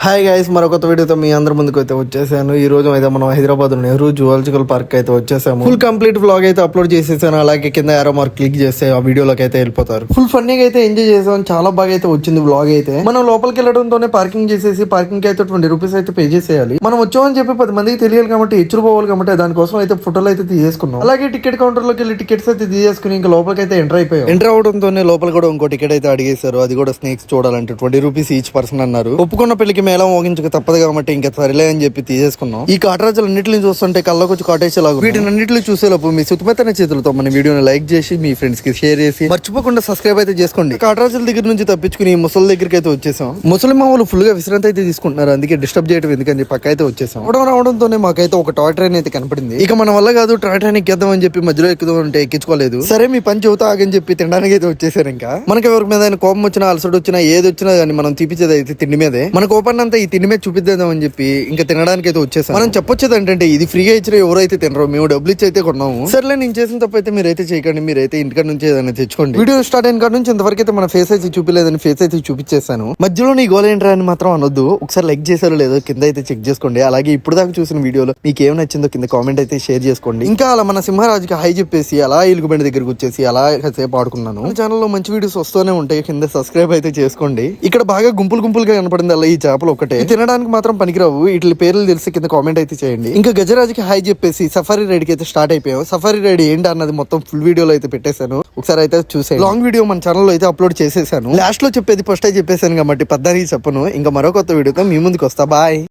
Hi guys, మరొక వీడియోతో మీ అందరి ముందుకు అయితే వచ్చేసాను. ఈ రోజు అయితే మనం హైదరాబాద్ నెహ్రూ జువాలజికల్ పార్క్ అయితే వచ్చేసాము. ఫుల్ కంప్లీట్ వ్లాగ్ అయితే అప్లోడ్ చేసేసాను. అలాగే కింద యారో మార్క్ క్లిక్ చేస్తే ఆ వీడియోలోకి అయితే వెళ్ళిపోతారు. ఫుల్ ఫన్నీగా అయితే ఎంజాయ్ చేసాం. చాలా బాగా అయితే వచ్చింది వ్లాగ్ అయితే. మనం లోపలికి వెళ్ళడంతోనే పార్కింగ్ చేసేసి పార్కింగ్ కి అయితే 20 రూపీస్ అయితే పే చేసేయాలి. మనం వచ్చామని చెప్పి 10 మందికి తెలియాలి కాబట్టి హెచ్చుకోవాలి కాబట్టి దానికోసం అయితే ఫోటోలు అయితే తీసేసుకున్నాం. అలాగే టికెట్ కౌంటర్ లోకి వెళ్ళి టికెట్స్ అయితే తీసేసుకుని ఇంకా లోపలికి అయితే ఎంటర్ అయిపోయాం. ఎంటర్ అవడంతోనే లోపల కూడా ఇంకో టికెట్ అయితే అడిగేశారు. అది కూడా స్నేక్స్ చూడాలంటే 20 రూపీస్ ఈచ్ పర్సన్ అన్నారు. ఒప్పుకున్న పెళ్లికి మేళం మోగించక తప్పదు కాబట్టి ఇంకా సరిలే అని చెప్పి తీసేసుకున్నాం. ఈ కాటరాజులన్నింటిని చూస్తుంటే కళ్ళకు వచ్చి కాటేసేలాగా వీటినన్నింటిని చూసేలోపు మీ సుతమెత్తన చేతులతో మన వీడియోని లైక్ చేసి మీ ఫ్రెండ్స్ కి షేర్ చేసి మర్చిపోకుండా సబ్స్క్రైబ్ అయితే చేసుకోండి. కాటరాజుల దగ్గర నుంచి తప్పించుకుని ముసలి దగ్గరికి అయితే వచ్చేసాం. ముసలి మామూలు ఫుల్ గా విశ్రాంతి అయితే తీసుకుంటున్నారు. అందుకే డిస్టర్బ్ చేయడం ఎందుకని పక్క అయితే వచ్చేసాం. రావడంతోనే మాకైతే ఒక టాయ్ ట్రైన్ అయితే కనపడింది. ఇక మన వల్ల కాదు టాయ్ ట్రైన్ ఎక్కేద్దాం అని చెప్పి మధ్యలో ఎక్కుదాం అంటే ఎక్కించుకోలేదు. సరే మీ పని చెబుతా ఆగని చెప్పి తినడానికి అయితే వచ్చేసారు. ఇంకా మనకి ఎవరి మీద కోపం వచ్చినా అలసడు వచ్చినా ఏది వచ్చినా కానీ మనం చూపించేది అయితే తిండి మీదే. మన కోపాన్ని అంతా ఈ తిండి మీద చూపిద్దాం అని చెప్పి ఇంకా తినడానికి అయితే వచ్చేసాం. మనం చెప్పొచ్చేది ఏంటంటే ఇది ఫ్రీగా ఇచ్చిన ఎవరైతే తినరో మేము డబ్బులు ఇచ్చి అయితే కొన్నాము. సర్లే నేను చేసిన తప్ప అయితే మీరైతే చేయకండి. మీరైతే ఇంటికాడ నుంచి ఏదైనా తెచ్చుకోండి. వీడియో స్టార్ట్ అయిన కాడ నుంచి ఇంతవరకు అయితే మన ఫేస్ అయితే చూపిలేదని ఫేస్ అయితే చూపించేసాను. మధ్యలో నీ గోల్ ఏంట్రా అని మాత్రం అనొద్దు. ఒకసారి లైక్ చేశారో లేదో కింద అయితే చెక్ చేసుకోండి. అలాగే ఇప్పుడు దాకా చూసిన వీడియోలో మీకు ఏం నచ్చిందో కింద కామెంట్ అయితే షేర్ చేసుకోండి. ఇంకా అలా మన సింహరాజుకి హై చెప్పేసి అలా ఎలుగుబండి దగ్గరకు వచ్చేసి అలా సేపు ఆడుకున్నాను. ఛానల్లో మంచి వీడియోస్ వస్తూనే ఉంటాయి. కింద సబ్స్క్రైబ్ అయితే చేసుకోండి. ఇక్కడ బాగా గుంపులుగా కనపడింది అలా ఈ చేపలు ఒకటే. తినడానికి మాత్రం పనికిరావు. వీటి పేర్లు తెలిసి కింద కామెంట్ అయితే చేయండి. ఇంకా గజరాజుకి హై చెప్పేసి సఫారీ రైడ్ కి అయితే స్టార్ట్ అయిపోయాం. సఫారీ రైడ్ ఏంటి అన్నది మొత్తం ఫుల్ వీడియోలో అయితే పెట్టేశాను. ఒకసారి అయితే చూసేయండి. లాంగ్ వీడియో మన ఛానల్లో అయితే అప్లోడ్ చేసేసాను. లాస్ట్ లో చెప్పేది ఫస్ట్ చెప్పేసాను కాబట్టి పద్దానికి చెప్పను. ఇంకా మరో కొత్త వీడియోతో మీ ముందుకు వస్తా. బాయ్.